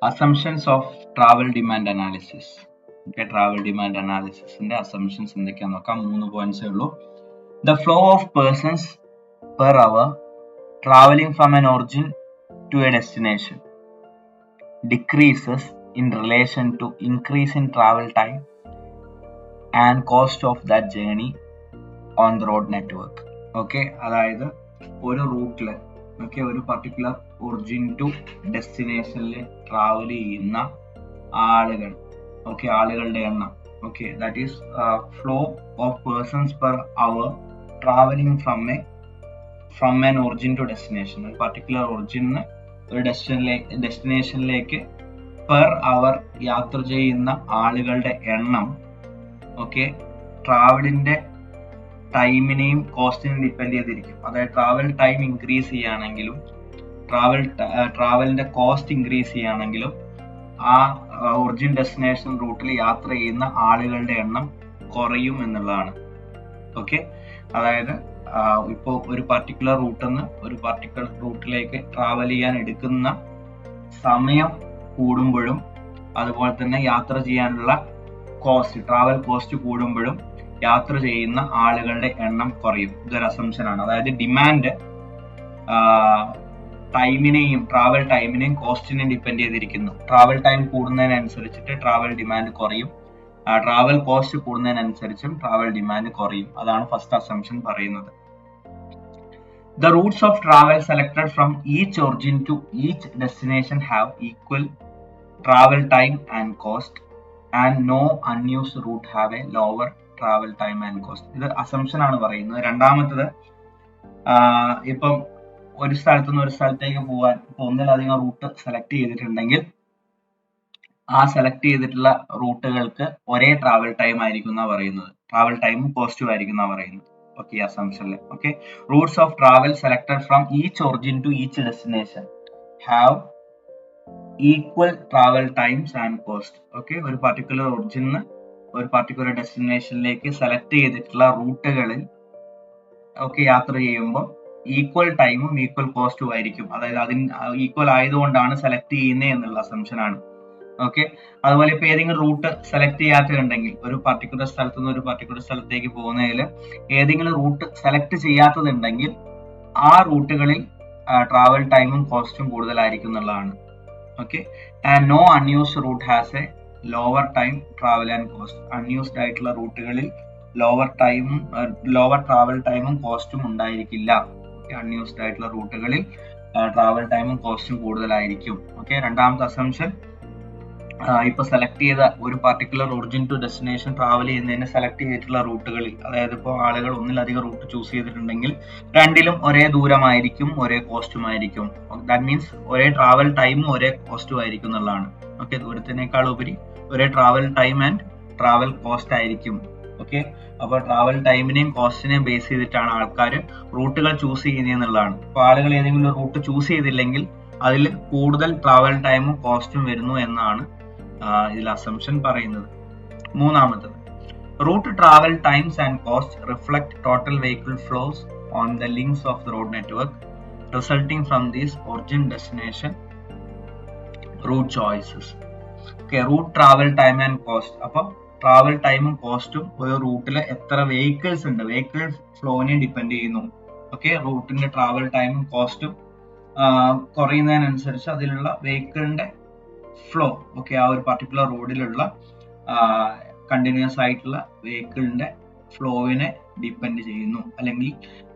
Assumptions of travel demand analysis. Okay, travel demand analysis ന്റെ assumptions എന്തൊക്കെയാന്ന് നോക്കാം. 3 points ഉള്ളൂ. The flow of persons per hour traveling from an origin to a destination decreases in relation to increase in travel time and cost of that journey on the road network. Okay, അതായത് ഒരു റൂട്ടിൽ ഒരു particular origin to ഡെസ്റ്റിനേഷനിൽ travel ചെയ്യുന്ന ആളുകൾ ആളുകളുടെ എണ്ണം that is flow of persons per hour travelling from an origin to destination. ഒരു പർട്ടിക്കുലർ ഒറിജിന് ഒരു ഡെസ്റ്റിനേഷനിലേക്ക് പെർ അവർ യാത്ര ചെയ്യുന്ന ആളുകളുടെ എണ്ണം ട്രാവലിന്റെ ടൈമിനെയും കോസ്റ്റിനെയും ഡിപ്പെൻഡ് ചെയ്തിരിക്കും. അതായത് ട്രാവൽ ടൈം ഇൻക്രീസ് ചെയ്യുകയാണെങ്കിലും ട്രാവലിന്റെ കോസ്റ്റ് ഇൻക്രീസ് ചെയ്യുകയാണെങ്കിലും ആ ഒറിജിൻ ഡെസ്റ്റിനേഷൻ റൂട്ടിൽ യാത്ര ചെയ്യുന്ന ആളുകളുടെ എണ്ണം കുറയും എന്നുള്ളതാണ്. അതായത് ഇപ്പോൾ ഒരു പർട്ടിക്കുലർ റൂട്ടിൽ നിന്ന് ഒരു പർട്ടിക്കുലർ റൂട്ടിലേക്ക് ട്രാവൽ ചെയ്യാൻ എടുക്കുന്ന സമയം കൂടുമ്പോഴും അതുപോലെ തന്നെ യാത്ര ചെയ്യാനുള്ള ട്രാവൽ കോസ്റ്റ് കൂടുമ്പോഴും യാത്ര ചെയ്യുന്ന ആളുകളുടെ എണ്ണം കുറയും. ഇതൊരു അസംപ്ഷൻ ആണ്. അതായത് ഡിമാൻഡ് ട്രാവൽ ടൈമിനെയും കോസ്റ്റിനെയും ഡിപ്പെൻഡ് ചെയ്തിരിക്കുന്നു. ട്രാവൽ ടൈം കൂടുന്നതിനനുസരിച്ചിട്ട് ട്രാവൽ ഡിമാൻഡ് കുറയും, ട്രാവൽ കോസ്റ്റ് കൂടുന്നതിനനുസരിച്ചും ട്രാവൽ ഡിമാൻഡ് കുറയും. അതാണ് ഫസ്റ്റ് അസംപ്ഷൻ പറയുന്നത്. The routes of travel selected from each origin to each destination have equal travel time and cost, and no unused route have a lower travel time and cost. ഇത് assumption ആണ് പറയുന്നത്. രണ്ടാമത്തത്, ഇപ്പം ഒരു സ്ഥലത്ത് നിന്ന് ഒരു സ്ഥലത്തേക്ക് പോകാൻ ഒന്നിലധികം റൂട്ട് സെലക്ട് ചെയ്തിട്ടുണ്ടെങ്കിൽ ആ സെലക്ട് ചെയ്തിട്ടുള്ള റൂട്ടുകൾക്ക് ഒരേ ട്രാവൽ ടൈം ആയിരിക്കും എന്നാ പറയുന്നത്. ട്രാവൽ ടൈമും കോസ്റ്റും ആയിരിക്കും എന്നാ പറയുന്നത്. അസംപ്ഷനിൽ routes of travel selected from each origin to each destination have equal travel times and cost. ഒരു പർട്ടിക്കുലർ ഒറിജിന് ഒരു പർട്ടിക്കുലർ ഡെസ്റ്റിനേഷനിലേക്ക് സെലക്ട് ചെയ്തിട്ടുള്ള റൂട്ടുകളിൽ യാത്ര ചെയ്യുമ്പോൾ ഈക്വൽ ടൈമും ഈക്വൽ കോസ്റ്റും ആയിരിക്കും. അതായത് അതിന് ഈക്വൽ ആയതുകൊണ്ടാണ് സെലക്ട് ചെയ്യുന്നത് എന്നുള്ള അസംപ്ഷൻ ആണ്. അതുപോലെ ഇപ്പൊ ഏതെങ്കിലും റൂട്ട് സെലക്ട് ചെയ്യാത്തതുണ്ടെങ്കിൽ, ഒരു പർട്ടിക്കുലർ സ്ഥലത്ത് നിന്ന് ഒരു പർട്ടിക്കുലർ സ്ഥലത്തേക്ക് പോകുന്നതിൽ ഏതെങ്കിലും റൂട്ട് സെലക്ട് ചെയ്യാത്തതുണ്ടെങ്കിൽ ആ റൂട്ടുകളിൽ ട്രാവൽ ടൈമും കോസ്റ്റും കൂടുതലായിരിക്കും എന്നുള്ളതാണ്. And no unused route has a lower time travel and cost. Unused ആയിട്ടുള്ള റൂട്ടുകളിൽ ലോവർ ട്രാവൽ ടൈമും കോസ്റ്റും ഉണ്ടായിരിക്കില്ല. അൺയൂസ്ഡ് ആയിട്ടുള്ള റൂട്ടുകളിൽ ട്രാവൽ ടൈമും കോസ്റ്റും കൂടുതലായിരിക്കും. രണ്ടാമത്തെ അസംപ്ഷൻ, ഇപ്പൊ സെലക്ട് ചെയ്ത ഒരു particular origin to destination travel ചെയ്യുന്നതിന് സെലക്ട് ചെയ്തിട്ടുള്ള റൂട്ടുകളിൽ, അതായത് ഇപ്പോൾ ആളുകൾ ഒന്നിലധികം റൂട്ട് ചൂസ് ചെയ്തിട്ടുണ്ടെങ്കിൽ രണ്ടിലും ഒരേ ദൂരമായിരിക്കും, ഒരേ കോസ്റ്റും ആയിരിക്കും. ദാറ്റ് മീൻസ് ഒരേ ട്രാവൽ ടൈമും ഒരേ കോസ്റ്റും ആയിരിക്കും എന്നുള്ളതാണ്. ദൂരത്തിനേക്കാൾ ഉപരി ഒരേ travel time and travel cost ആയിരിക്കും. അപ്പോൾ ട്രാവൽ ടൈമിനെയും കോസ്റ്റിനെയും ബേസ് ചെയ്തിട്ടാണ് ആൾക്കാർ റൂട്ടുകൾ ചൂസ് ചെയ്യുന്നത് എന്നുള്ളതാണ്. അപ്പോൾ ആളുകൾ ഏതെങ്കിലും റൂട്ട് ചൂസ് ചെയ്തില്ലെങ്കിൽ അതിൽ കൂടുതൽ ട്രാവൽ ടൈമും കോസ്റ്റും വരുന്നു എന്നാണ് ഇതിൽ അസംപ്ഷൻ പറയുന്നത്. മൂന്നാമത്തത്, route travel times and cost reflect total vehicle flows on the links of the road network resulting from these origin destination route choices. Route travel time and cost. അപ്പൊ ട്രാവൽ ടൈമും കോസ്റ്റും ഒരു റൂട്ടിൽ എത്ര വെഹിക്കിൾസ് ഉണ്ട്, vehicle ഫ്ലോനെ depend ചെയ്യുന്നു. റൂട്ടിന്റെ travel ടൈമും കോസ്റ്റും കുറയുന്നതിനനുസരിച്ച് അതിലുള്ള വെഹിക്കിളിന്റെ ഫ്ലോ ആ ഒരു പർട്ടിക്കുലർ റോഡിലുള്ള കണ്ടിന്യൂസ് ആയിട്ടുള്ള വെഹിക്കിളിന്റെ ഫ്ലോവിനെ ഡിപ്പെൻഡ് ചെയ്യുന്നു. അല്ലെങ്കിൽ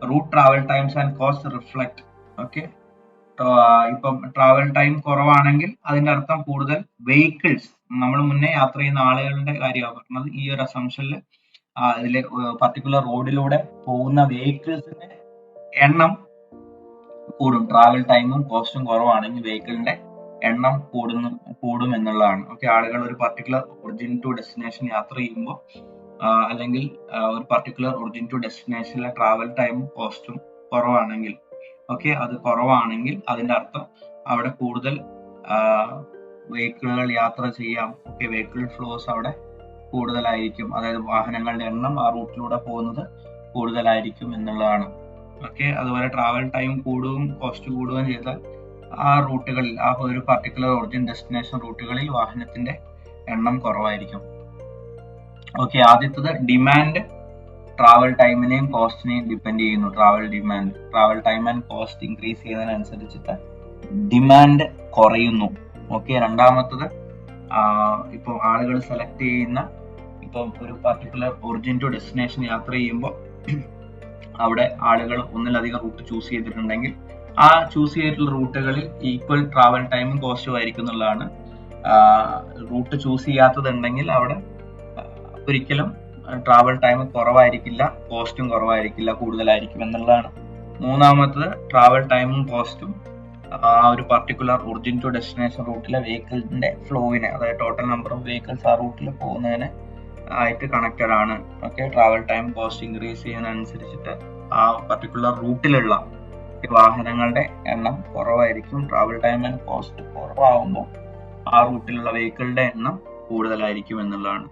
route travel times and cost reflect. ഇപ്പം ട്രാവൽ ടൈം കുറവാണെങ്കിൽ അതിന്റെ അർത്ഥം കൂടുതൽ വെഹിക്കിൾസ്, നമ്മൾ മുന്നേ യാത്ര ചെയ്യുന്ന ആളുകളുടെ കാര്യമാണ് പറഞ്ഞത്. ഈ ഒരു അസംപ്ഷനിൽ ഇതിലെ പർട്ടിക്കുലർ റോഡിലൂടെ പോകുന്ന വെഹിക്കിൾസിന്റെ എണ്ണം കൂടും. ട്രാവൽ ടൈമും കോസ്റ്റും കുറവാണെങ്കിൽ വെഹിക്കിളിന്റെ എണ്ണം കൂടും എന്നുള്ളതാണ്. ആളുകൾ ഒരു പർട്ടിക്കുലർ ഒറിജിൻ ടു ഡെസ്റ്റിനേഷൻ യാത്ര ചെയ്യുമ്പോൾ അല്ലെങ്കിൽ ഒരു പർട്ടിക്കുലർ ഒറിജിൻ ടു ഡെസ്റ്റിനേഷനിലെ ട്രാവൽ ടൈമും കോസ്റ്റും കുറവാണെങ്കിൽ അത് കുറവാണെങ്കിൽ അതിന്റെ അർത്ഥം അവിടെ കൂടുതൽ വെഹിക്കിളുകൾ യാത്ര ചെയ്യാം. വെഹിക്കിൾ ഫ്ലോസ് അവിടെ കൂടുതലായിരിക്കും. അതായത് വാഹനങ്ങളുടെ എണ്ണം ആ റൂട്ടിലൂടെ പോകുന്നത് കൂടുതലായിരിക്കും എന്നുള്ളതാണ്. അതുപോലെ ട്രാവൽ ടൈം കൂടുകയും കോസ്റ്റ് കൂടുകയും ചെയ്താൽ ആ റൂട്ടുകളിൽ, ആ ഒരു പർട്ടിക്കുലർ ഒറിജിൻ ഡെസ്റ്റിനേഷൻ റൂട്ടുകളിൽ വാഹനത്തിന്റെ എണ്ണം കുറവായിരിക്കും. ഓക്കെ, ആദ്യത്തത് ഡിമാൻഡ് ട്രാവൽ ടൈമിനെയും കോസ്റ്റിനെയും ഡിപ്പെൻഡ് ചെയ്യുന്നു. Travel time and cost increase ചെയ്യുന്നതിനനുസരിച്ചിട്ട് ഡിമാൻഡ് കുറയുന്നു. ഓക്കെ, രണ്ടാമത്തത് ഇപ്പോൾ ആളുകൾ സെലക്ട് ചെയ്യുന്ന, ഇപ്പം ഒരു പർട്ടിക്കുലർ ഒറിജിൻ ടു ഡെസ്റ്റിനേഷൻ യാത്ര ചെയ്യുമ്പോൾ അവിടെ ആളുകൾ ഒന്നിലധികം റൂട്ട് ചൂസ് ചെയ്തിട്ടുണ്ടെങ്കിൽ ആ ചൂസ് ചെയ്തിട്ടുള്ള റൂട്ടുകളിൽ ഈക്വൽ ട്രാവൽ ടൈമും കോസ്റ്റും ആയിരിക്കും എന്നുള്ളതാണ്. റൂട്ട് ചൂസ് ചെയ്യാത്തതുണ്ടെങ്കിൽ അവിടെ ഒരിക്കലും ട്രാവൽ ടൈം കുറവായിരിക്കില്ല, കോസ്റ്റും കുറവായിരിക്കില്ല, കൂടുതലായിരിക്കും എന്നുള്ളതാണ്. മൂന്നാമത്തത് ട്രാവൽ ടൈമും കോസ്റ്റും ആ ഒരു പർട്ടിക്കുലർ ഒറിജിൻ ടു ഡെസ്റ്റിനേഷൻ റൂട്ടിലെ വെഹിക്കിളിന്റെ ഫ്ലോവിനെ, അതായത് ടോട്ടൽ നമ്പർ ഓഫ് വെഹിക്കിൾസ് ആ റൂട്ടിൽ പോകുന്നതിന് ആയിട്ട് കണക്റ്റഡ് ആണ്. Okay, travel time cost increase ചെയ്യുന്നതനുസരിച്ചിട്ട് ആ പർട്ടിക്കുലർ റൂട്ടിലുള്ള വാഹനങ്ങളുടെ എണ്ണം കുറവായിരിക്കും. ട്രാവൽ ടൈം ആൻഡ് കോസ്റ്റ് കുറവാകുമ്പോൾ ആ റൂട്ടിലുള്ള വെഹിക്കിളിന്റെ എണ്ണം കൂടുതലായിരിക്കും എന്നുള്ളതാണ്.